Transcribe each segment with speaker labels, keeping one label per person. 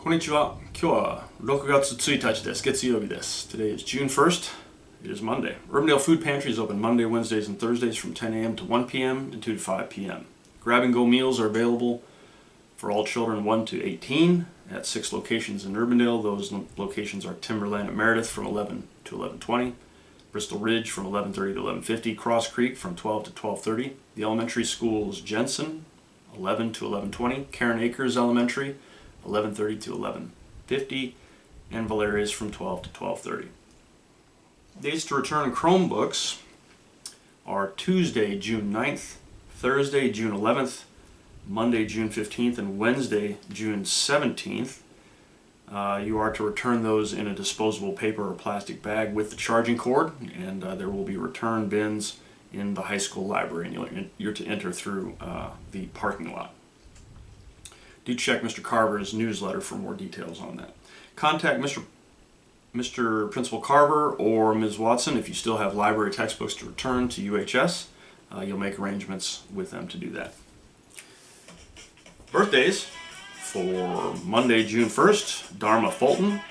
Speaker 1: こんにちは。今日は6月1日です。月曜日です。Today is June 1st. It is Monday. Urbandale Food Pantry is open Monday, Wednesdays, and Thursdays from 10 a.m. to 1 p.m. and 2 to 5 p.m. Grab-and-go meals are available for all children 1 to 18 at 6 locations in Urbandale. Those locations are Timberland at Meredith from 11 to 11:20, Bristol Ridge from 11:30 to 11:50, Cross Creek from 12 to 12:30. The elementary school is Jensen, 11 to 11:20, Karen Acres Elementary, 11:30 to 11:50, and Valerius from 12 to 12:30. Dates to return Chromebooks are Tuesday, June 9th, Thursday, June 11th, Monday, June 15th, and Wednesday, June 17th. You are to return those in a disposable paper or plastic bag with the charging cord, and there will be return bins in the high school library, and you're to enter through the parking lot. Do check Mr. Carver's newsletter for more details on that. Contact Mr. Principal Carver or Ms. Watson if you still have library textbooks to return to UHS. You'll make arrangements with them to do that. Birthdays for Monday, June 1st, Dharma Fulton,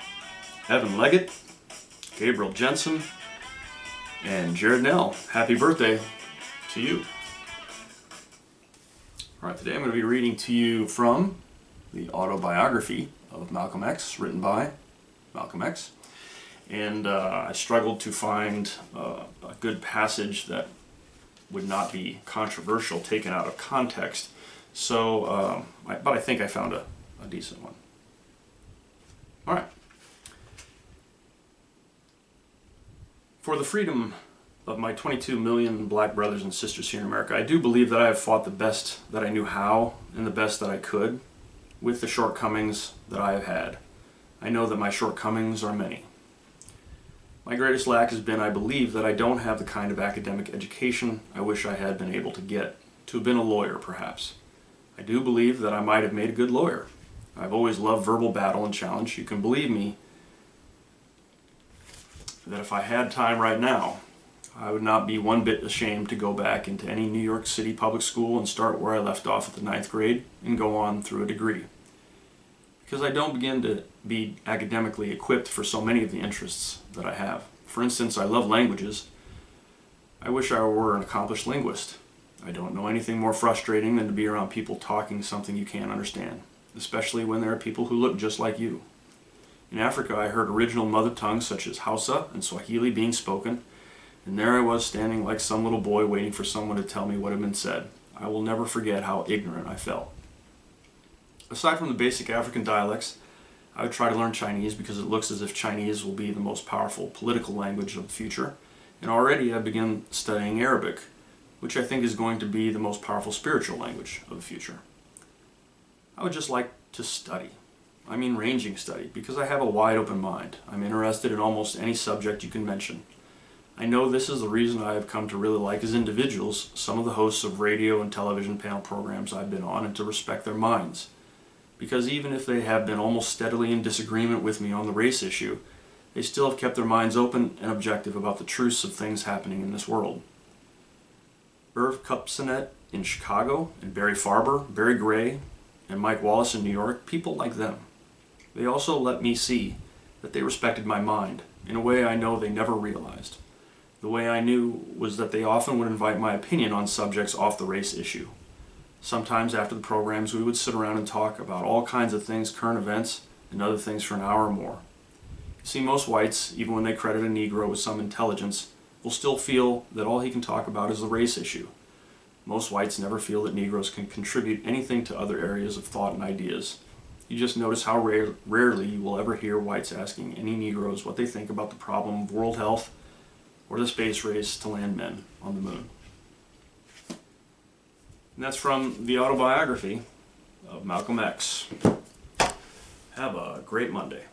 Speaker 1: Evan Leggett, Gabriel Jensen, and Jared Nell. Happy birthday to you. Alright, today I'm going to be reading to you from the Autobiography of Malcolm X, written by Malcolm X. And I struggled to find a good passage that would not be controversial, taken out of context. So, but I think I found a decent one. Alright. For the freedom of my 22 million black brothers and sisters here in America, I do believe that I have fought the best that I knew how and the best that I could with the shortcomings that I have had. I know that my shortcomings are many. My greatest lack has been, I believe, that I don't have the kind of academic education I wish I had been able to get, to have been a lawyer, perhaps. I do believe that I might have made a good lawyer. I've always loved verbal battle and challenge. You can believe me that if I had time right now, I would not be one bit ashamed to go back into any New York City public school and start where I left off at the 9th grade and go on through a degree. Because I don't begin to be academically equipped for so many of the interests that I have. For instance, I love languages. I wish I were an accomplished linguist. I don't know anything more frustrating than to be around people talking something you can't understand, especially when there are people who look just like you. In Africa, I heard original mother tongues such as Hausa and Swahili being spoken, and there I was standing like some little boy waiting for someone to tell me what had been said. I will never forget how ignorant I felt. Aside from the basic African dialects, I would try to learn Chinese because it looks as if Chinese will be the most powerful political language of the future, and already I began studying Arabic, which I think is going to be the most powerful spiritual language of the future. I would just like to study. I mean ranging study, because I have a wide open mind. I'm interested in almost any subject you can mention. I know this is the reason I have come to really like as individuals some of the hosts of radio and television panel programs I've been on, and to respect their minds. Because even if they have been almost steadily in disagreement with me on the race issue, they still have kept their minds open and objective about the truths of things happening in this world. Irv Kupcinet in Chicago, and Barry Farber, Barry Gray, and Mike Wallace in New York, people like them. They also let me see that they respected my mind in a way I know they never realized. The way I knew was that they often would invite my opinion on subjects off the race issue. Sometimes after the programs we would sit around and talk about all kinds of things, current events, and other things for an hour or more. You see, most whites, even when they credit a Negro with some intelligence, will still feel that all he can talk about is the race issue. Most whites never feel that Negroes can contribute anything to other areas of thought and ideas. You just notice how rarely you will ever hear whites asking any Negroes what they think about the problem of world health or the space race to land men on the moon. And that's from the Autobiography of Malcolm X. Have a great Monday.